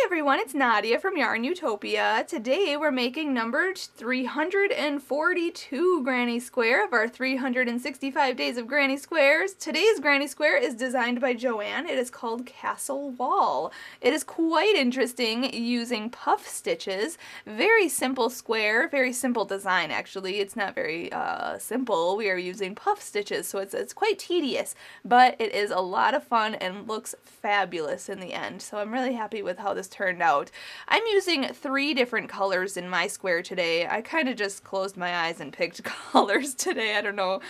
everyone, it's Nadia from YARNutopia. Today we're making number 342 Granny Square of our 365 Days of Granny Squares. Today's Granny Square is designed by Joanne. It is called Castle Wall. It is quite interesting using puff stitches. Very simple square, very simple design actually. It's not very simple. We are using puff stitches, so it's quite tedious, but it is a lot of fun and looks fabulous in the end. So I'm really happy with how this turned out. I'm using 3 different colors in my square today. I kind of just closed my eyes and picked colors today. I don't know.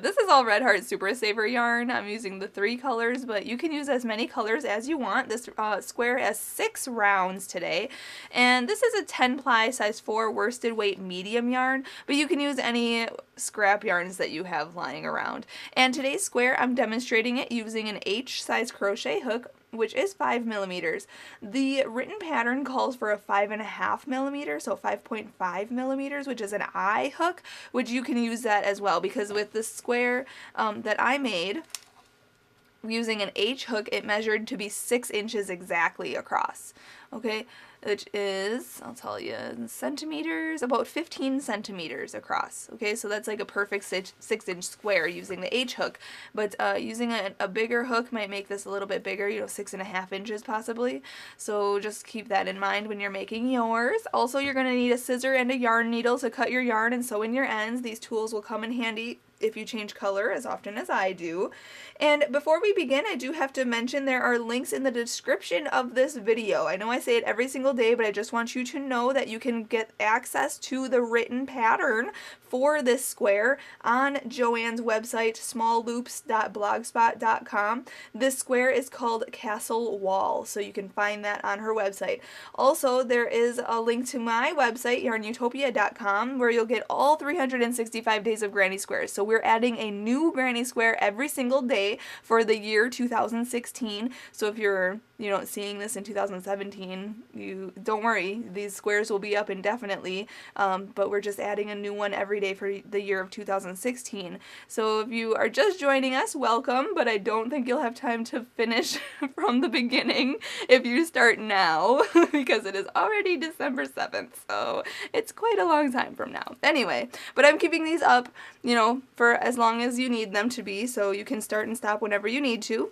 This is all Red Heart Super Saver yarn. I'm using the 3 colors, but you can use as many colors as you want. This square has 6 rounds today, and this is a 10 ply size 4 worsted weight medium yarn, but you can use any scrap yarns that you have lying around. And today's square, I'm demonstrating it using an H size crochet hook, which is 5 millimeters. The written pattern calls for a 5.5 millimeter, so 5.5 millimeters, which is an I hook, which you can use that as well, because with the square that I made using an H hook, it measured to be 6 inches exactly across. Okay, which is, I'll tell you in centimeters, about 15 centimeters across. Okay, so that's like a perfect 6-inch square using the H hook, but using a bigger hook might make this a little bit bigger, 6.5 inches possibly. So just keep that in mind when you're making yours. Also, you're going to need a scissor and a yarn needle to cut your yarn and sew in your ends. These tools will come in handy if you change color as often as I do. And before we begin, I do have to mention there are links in the description of this video. I know I say it every single day, but I just want you to know that you can get access to the written pattern for this square on Joanne's website, smallloops.blogspot.com. This square is called Castle Wall, so you can find that on her website. Also, there is a link to my website, YARNutopia.com, where you'll get all 365 days of Granny Squares. So we're adding a new Granny Square every single day for the year 2016. So if you're seeing this in 2017, you don't worry, these squares will be up indefinitely, but we're just adding a new one every day for the year of 2016. So if you are just joining us, welcome, but I don't think you'll have time to finish from the beginning if you start now, because it is already December 7th, so it's quite a long time from now. Anyway, but I'm keeping these up, for as long as you need them to be, so you can start and stop whenever you need to.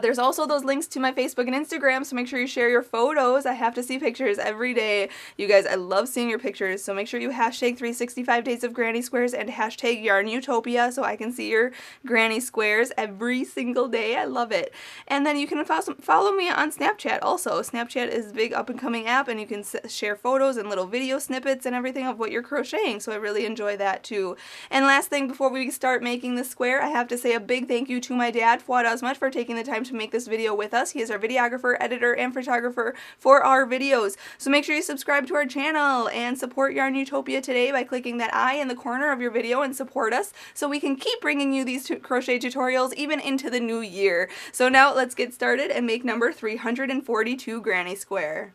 There's also those links to my Facebook and Instagram, so make sure you share your photos. I have to see pictures every day. You guys, I love seeing your pictures, so make sure you hashtag 365 Days of Granny Squares and hashtag YARNutopia so I can see your Granny Squares every single day. I love it. And then you can follow me on Snapchat also. Snapchat is a big up-and-coming app, and you can share photos and little video snippets and everything of what you're crocheting, so I really enjoy that too. And last thing before we start making this square, I have to say a big thank you to my dad, Fuad, Azmat, for taking the time to make this video with us. He is our videographer, editor, and photographer for our videos. So make sure you subscribe to our channel and support YARNutopia today by clicking that I in the corner of your video and support us so we can keep bringing you these crochet tutorials even into the new year. So now let's get started and make number 342 Granny Square.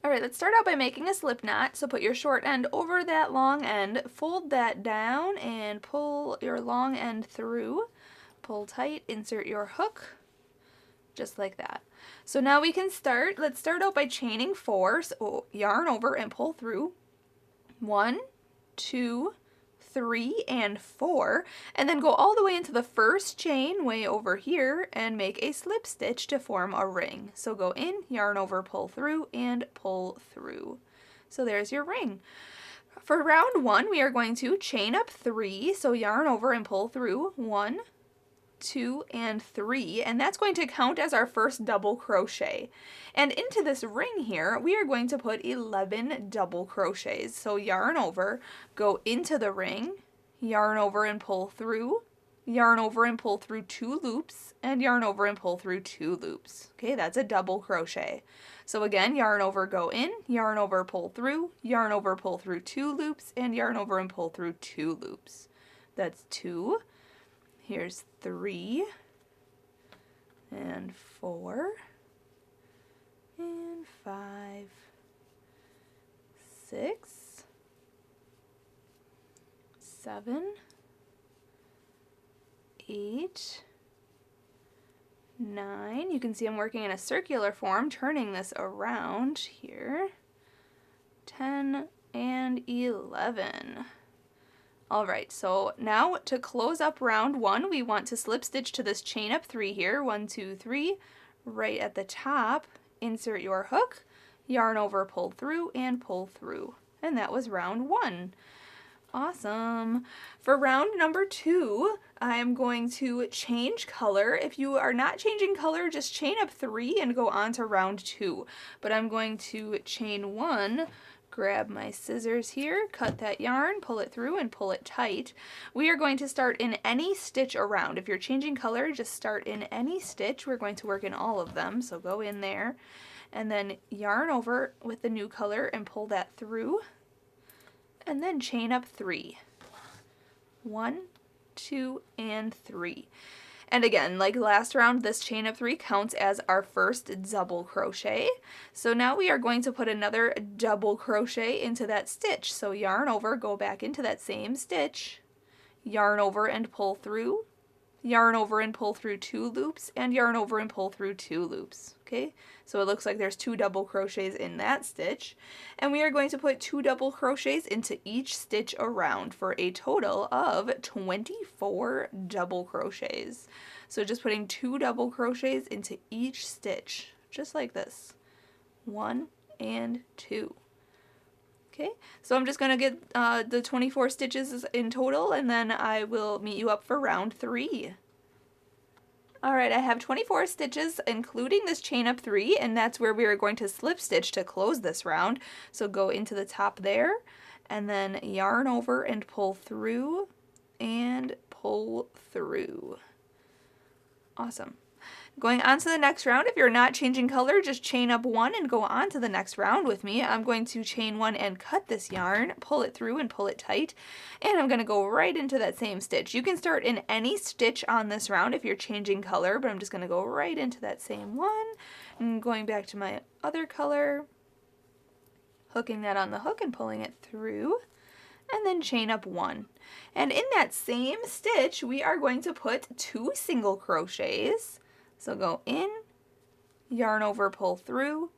Alright, let's start out by making a slip knot. So put your short end over that long end, fold that down, and pull your long end through. Pull tight, insert your hook, just like that. So now we can start. Let's start out by chaining 4. So yarn over and pull through. 1, 2, 3, and 4. And then go all the way into the first chain way over here and make a slip stitch to form a ring. So go in, yarn over, pull through, and pull through. So there's your ring. For round 1, we are going to chain up 3. So yarn over and pull through. 1, 2, and 3, and that's going to count as our first double crochet. And into this ring here, we are going to put 11 double crochets. So yarn over, go into the ring, yarn over and pull through, yarn over and pull through 2 loops, and yarn over and pull through 2 loops. Okay, that's a double crochet. So again, yarn over, go in, yarn over, pull through, yarn over, pull through 2 loops, and yarn over and pull through 2 loops. That's 2. Here's 3, and 4, and 5, 6, 7, 8, 9. You can see I'm working in a circular form, turning this around here. 10 and 11. Alright, so now to close up round 1, we want to slip stitch to this chain up 3 here. 1, 2, 3. Right at the top, insert your hook, yarn over, pull through, and pull through. And that was round 1. Awesome. For round number 2, I am going to change color. If you are not changing color, just chain up 3 and go on to round 2. But I'm going to chain 1, grab my scissors here, cut that yarn, pull it through, and pull it tight. We are going to start in any stitch around. If you're changing color, just start in any stitch. We're going to work in all of them, so go in there. And then yarn over with the new color and pull that through. And then chain up 3. 1, 2, and 3. And again, like last round, this chain up 3 counts as our first double crochet. So now we are going to put another double crochet into that stitch. So yarn over, go back into that same stitch, yarn over and pull through, yarn over and pull through 2 loops, and yarn over and pull through 2 loops. Okay, so it looks like there's 2 double crochets in that stitch, and we are going to put 2 double crochets into each stitch around for a total of 24 double crochets. So just putting 2 double crochets into each stitch, just like this. 1 and 2. Okay, so I'm just going to get the 24 stitches in total, and then I will meet you up for round 3. Alright, I have 24 stitches, including this chain up 3, and that's where we are going to slip stitch to close this round. So go into the top there, and then yarn over and pull through, and pull through. Awesome. Going on to the next round, if you're not changing color, just chain up 1 and go on to the next round with me. I'm going to chain 1 and cut this yarn, pull it through and pull it tight, and I'm going to go right into that same stitch. You can start in any stitch on this round if you're changing color, but I'm just going to go right into that same one, and going back to my other color, hooking that on the hook and pulling it through, and then chain up 1. And in that same stitch, we are going to put 2 single crochets. So go in, yarn over, pull through,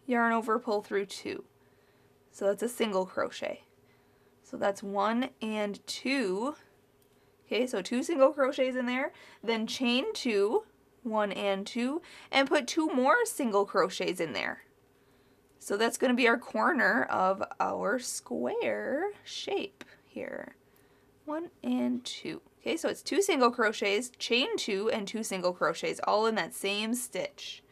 yarn over, pull through 2. So that's a single crochet. So that's 1 and 2. Okay, so 2 single crochets in there, then chain 2, 1 and 2, and put 2 more single crochets in there. So that's going to be our corner of our square shape here. 1 and 2. Okay, so it's 2 single crochets, chain 2, and 2 single crochets, all in that same stitch.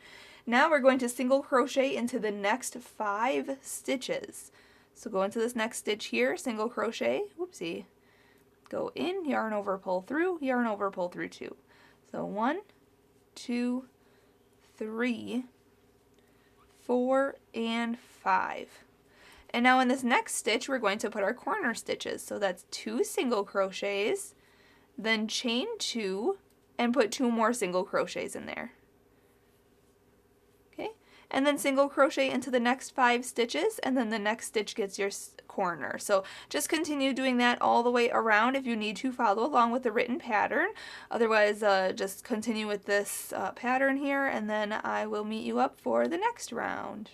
Now we're going to single crochet into the next 5 stitches. So go into this next stitch here, single crochet, whoopsie, go in, yarn over, pull through, yarn over, pull through 2. So 1, 2, 3, 4, and 5. And now in this next stitch, we're going to put our corner stitches. So that's 2 single crochets, then chain 2, and put 2 more single crochets in there. Okay, and then single crochet into the next 5 stitches, and then the next stitch gets your corner. So just continue doing that all the way around if you need to follow along with the written pattern. Otherwise, just continue with this pattern here, and then I will meet you up for the next round.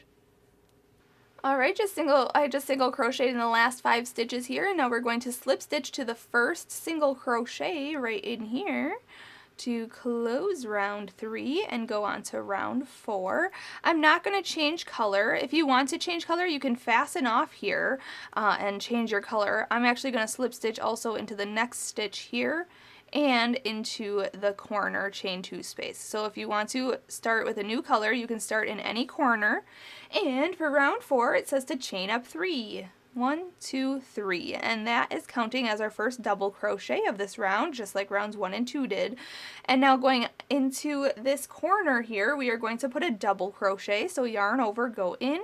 Alright, I just single crocheted in the last 5 stitches here, and now we're going to slip stitch to the first single crochet right in here to close round 3 and go on to round 4. I'm not going to change color. If you want to change color, you can fasten off here and change your color. I'm actually going to slip stitch also into the next stitch here and into the corner chain 2 space. So if you want to start with a new color, you can start in any corner. And for round 4, it says to chain up 3. 1, 2, 3, and that is counting as our first double crochet of this round, just like rounds 1 and 2 did. And now going into this corner here, we are going to put a double crochet. So yarn over, go in,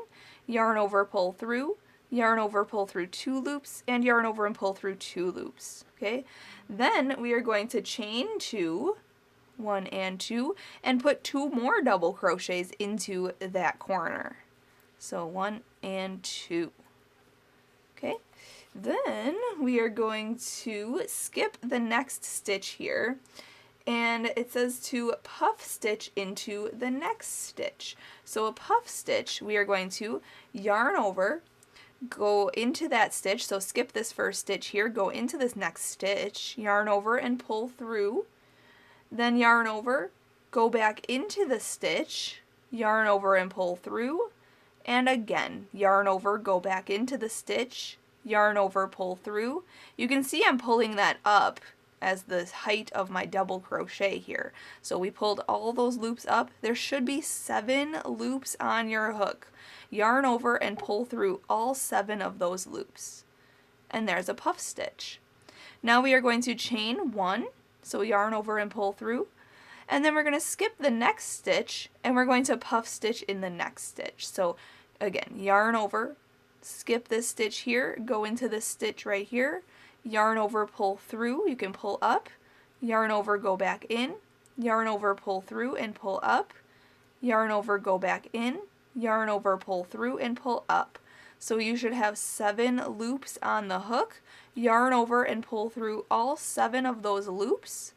yarn over, pull through, yarn over, pull through 2 loops, and yarn over and pull through 2 loops. Okay, then we are going to chain 2, 1 and 2, and put 2 more double crochets into that corner. So 1 and 2. Okay, then we are going to skip the next stitch here, and it says to puff stitch into the next stitch. So a puff stitch, we are going to yarn over, go into that stitch, so skip this first stitch here, go into this next stitch, yarn over and pull through, then yarn over, go back into the stitch, yarn over and pull through, and again, yarn over, go back into the stitch, yarn over, pull through. You can see I'm pulling that up as the height of my double crochet here. So we pulled all those loops up. There should be 7 loops on your hook. Yarn over and pull through all 7 of those loops. And there's a puff stitch. Now we are going to chain 1, so yarn over and pull through, and then we're going to skip the next stitch and we're going to puff stitch in the next stitch. So again, yarn over, skip this stitch here, go into this stitch right here, yarn over, pull through, you can pull up, yarn over, go back in, yarn over, pull through and pull up, yarn over, go back in, yarn over, pull through and pull up. So you should have 7 loops on the hook, yarn over and pull through all 7 of those loops,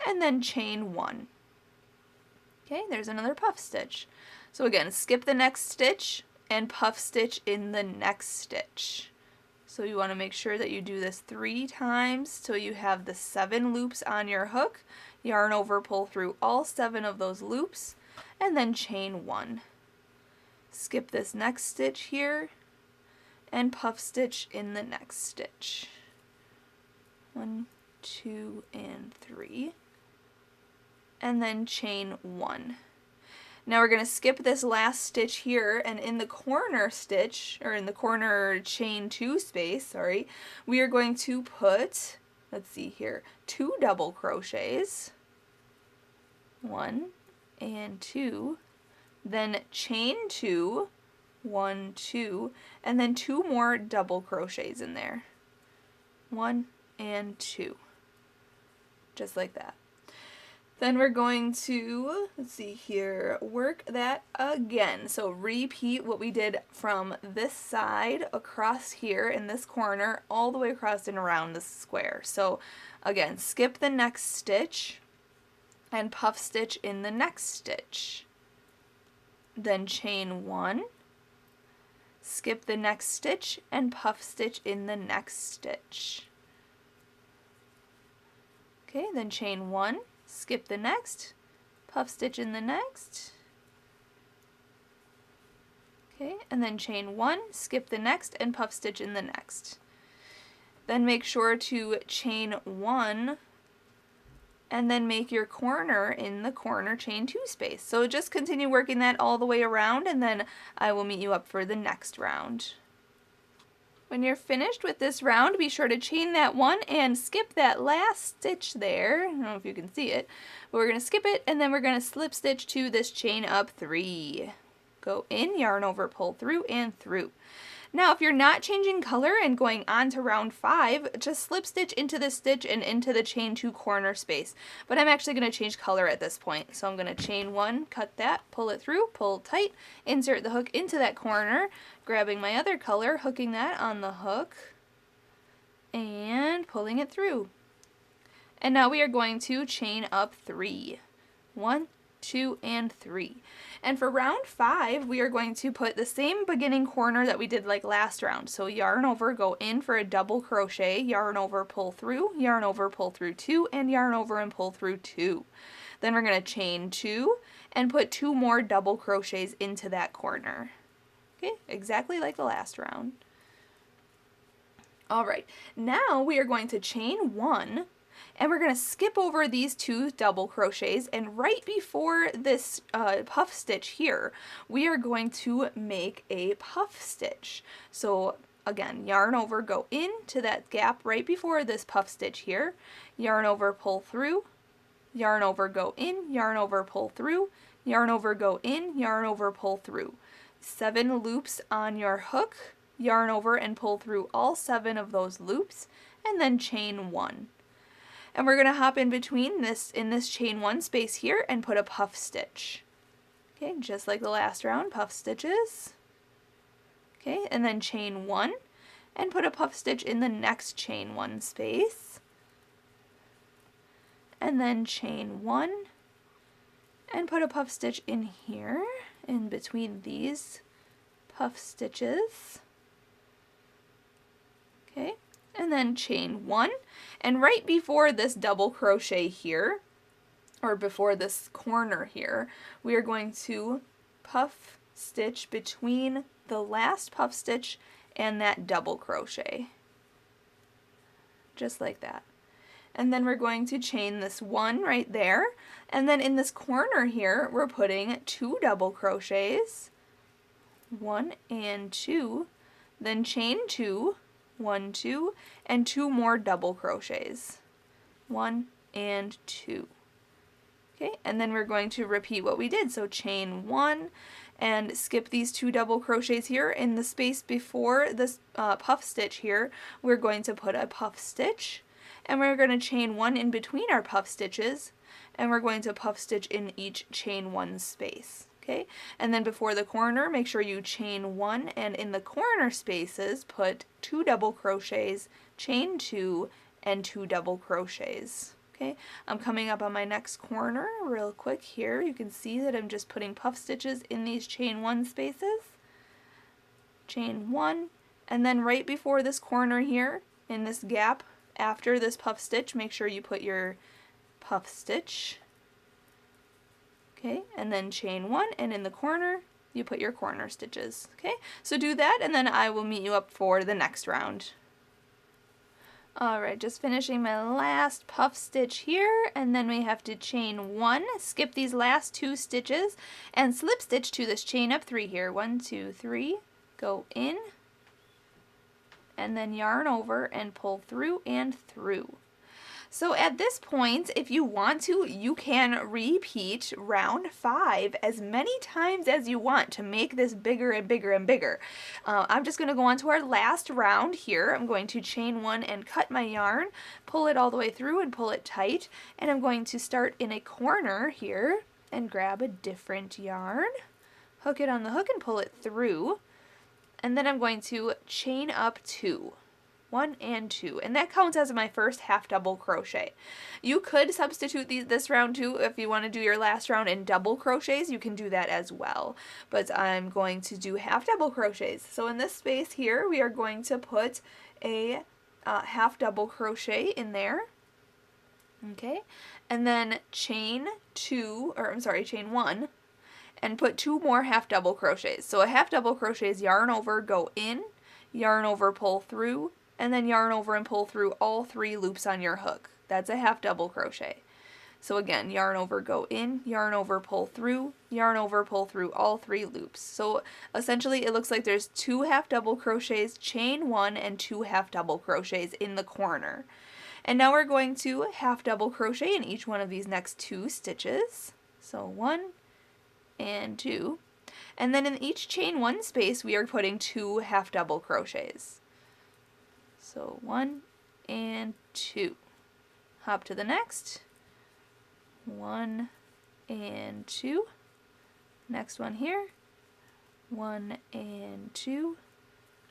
and then chain 1. Okay, there's another puff stitch. So again, skip the next stitch and puff stitch in the next stitch. So you want to make sure that you do this 3 times till you have the 7 loops on your hook, yarn over, pull through all 7 of those loops, and then chain 1. Skip this next stitch here and puff stitch in the next stitch. 1, 2, and 3. And then chain 1. Now we're going to skip this last stitch here, and in the corner stitch, or in the corner chain 2 space, sorry, we are going to put, let's see here, 2 double crochets. 1 and 2. Then chain 2, 1, 2, and then 2 more double crochets in there. 1 and 2. Just like that. Then we're going to, let's see here, work that again. So repeat what we did from this side across here in this corner all the way across and around the square. So again, skip the next stitch and puff stitch in the next stitch. Then chain 1, skip the next stitch and puff stitch in the next stitch. Okay, then chain 1, skip the next, puff stitch in the next. Okay, and then chain 1, skip the next, and puff stitch in the next. Then make sure to chain 1 and then make your corner in the corner chain 2 space. So just continue working that all the way around, and then I will meet you up for the next round. When you're finished with this round, be sure to chain that 1 and skip that last stitch there. I don't know if you can see it, but we're going to skip it, and then we're going to slip stitch to this chain up 3. Go in, yarn over, pull through, and through. Now, if you're not changing color and going on to round 5, just slip stitch into this stitch and into the chain 2 corner space. But I'm actually going to change color at this point. So I'm going to chain 1, cut that, pull it through, pull tight, insert the hook into that corner, grabbing my other color, hooking that on the hook, and pulling it through. And now we are going to chain up 3. 1, 2, and 3. And for round 5, we are going to put the same beginning corner that we did like last round. So yarn over, go in for a double crochet, yarn over, pull through, yarn over, pull through 2, and yarn over and pull through 2. Then we're going to chain 2 and put 2 more double crochets into that corner. Okay, exactly like the last round. Alright, now we are going to chain 1, and we're going to skip over these 2 double crochets, and right before this puff stitch here, we are going to make a puff stitch. So again, yarn over, go into that gap right before this puff stitch here, yarn over, pull through, yarn over, go in, yarn over, pull through, yarn over, go in, yarn over, pull through. 7 loops on your hook, yarn over and pull through all 7 of those loops, and then chain 1. And we're going to hop in between this, in this chain 1 space here, and put a puff stitch. Okay, just like the last round, puff stitches. Okay, and then chain 1, and put a puff stitch in the next chain 1 space. and then chain 1 and put a puff stitch in here in between these puff stitches. Okay, and then chain 1, and right before this double crochet here, or before this corner here, we are going to puff stitch between the last puff stitch and that double crochet, just like that. And then we're going to chain this 1 right there, and then in this corner here we're putting 2 double crochets, 1 and 2, then chain 2, 1, 2, and 2 more double crochets, 1 and 2. Okay, and then we're going to repeat what we did. So chain 1 and skip these 2 double crochets here. In the space before this puff stitch here, we're going to put a puff stitch, and we're going to chain 1 in between our puff stitches, and we're going to puff stitch in each chain 1 space. Okay, and then before the corner, make sure you chain 1, and in the corner spaces put 2 double crochets, chain 2, and 2 double crochets. Okay, I'm coming up on my next corner real quick here. You can see that I'm just putting puff stitches in these chain 1 spaces. Chain 1, and then right before this corner here, in this gap after this puff stitch, make sure you put your puff stitch. Okay, and then chain 1, and in the corner you put your corner stitches. Okay, so do that, and then I will meet you up for the next round. Alright, just finishing my last puff stitch here, and then we have to chain 1, skip these last 2 stitches, and slip stitch to this chain up 3 here. 1, 2, 3, go in, and then yarn over and pull through and through. So at this point, if you want to, you can repeat round 5 as many times as you want to make this bigger and bigger and bigger. I'm just going to go on to our last round here. I'm going to chain 1 and cut my yarn, pull it all the way through and pull it tight, and I'm going to start in a corner here and grab a different yarn, hook it on the hook and pull it through, and then I'm going to chain up 2. 1 and 2, and that counts as my first half double crochet. You could substitute this round too. If you want to do your last round in double crochets, you can do that as well, but I'm going to do half double crochets. So in this space here we are going to put a half double crochet in there, okay, and then chain 1 and put 2 more half double crochets. So a half double crochet is yarn over, go in, yarn over, pull through, and then yarn over and pull through all 3 loops on your hook. That's a half double crochet. So again, yarn over, go in, yarn over, pull through, yarn over, pull through all 3 loops. So essentially it looks like there's 2 half double crochets, chain 1, and 2 half double crochets in the corner. And now we're going to half double crochet in each one of these next 2 stitches. So 1 and 2. And then in each chain 1 space we are putting 2 half double crochets. So 1 and 2. Hop to the next. 1 and 2. Next one here. 1 and 2.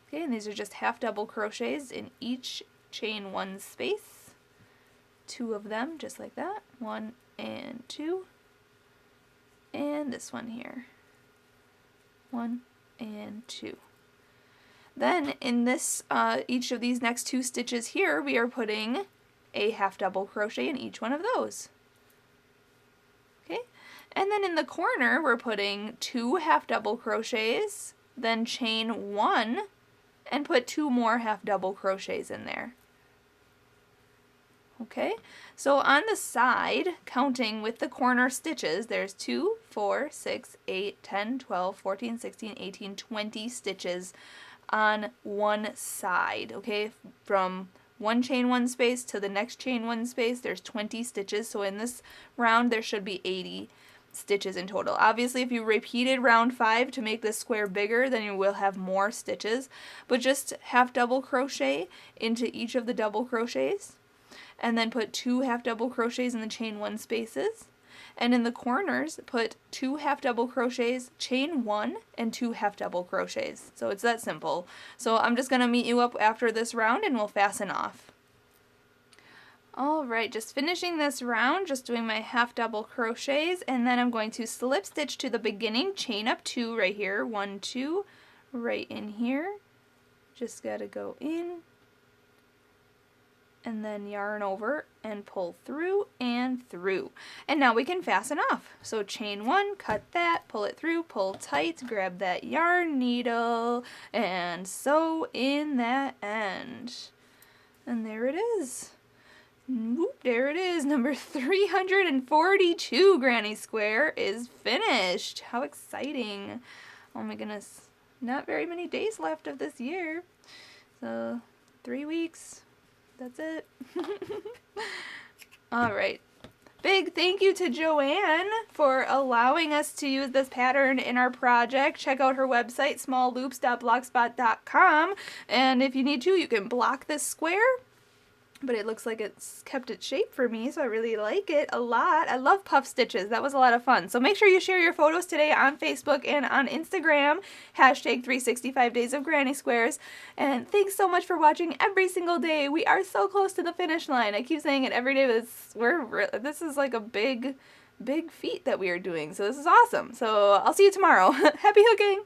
Okay, and these are just half double crochets in each chain 1 space. 2 of them, just like that. 1 and 2. And this one here. 1 and 2. Then in this each of these next 2 stitches here, we are putting a half double crochet in each one of those. Okay, and then in the corner we're putting 2 half double crochets, then chain 1 and put 2 more half double crochets in there. Okay, so on the side, counting with the corner stitches, there's 2, 4, 6, 8, 10, 12, 14, 16, 18, 20 stitches on one side. Okay, from one chain 1 space to the next chain 1 space, there's 20 stitches. So in this round there should be 80 stitches in total. Obviously if you repeated round 5 to make this square bigger, then you will have more stitches, but just half double crochet into each of the double crochets, and then put 2 half double crochets in the chain 1 spaces, and in the corners put 2 half double crochets, chain 1, and 2 half double crochets. So it's that simple. So I'm just going to meet you up after this round and we'll fasten off. Alright, just finishing this round, just doing my half double crochets, and then I'm going to slip stitch to the beginning, chain up 2 right here, 1, 2, right in here. Just gotta go in, and then yarn over and pull through and through. And now we can fasten off. So chain 1, cut that, pull it through, pull tight, grab that yarn needle, and sew in that end. And there it is. Whoop, there it is. Number 342 granny square is finished. How exciting. Oh my goodness. Not very many days left of this year. So 3 weeks. That's it. Alright. Big thank you to Joanne for allowing us to use this pattern in our project. Check out her website, smallloops.blogspot.com. And if you need to, you can block this square. But it looks like it's kept its shape for me, so I really like it a lot. I love puff stitches. That was a lot of fun. So make sure you share your photos today on Facebook and on Instagram. Hashtag 365 Days of Granny Squares. And thanks so much for watching every single day. We are so close to the finish line. I keep saying it every day, but this is like a big feat that we are doing. So this is awesome. So I'll see you tomorrow. Happy hooking!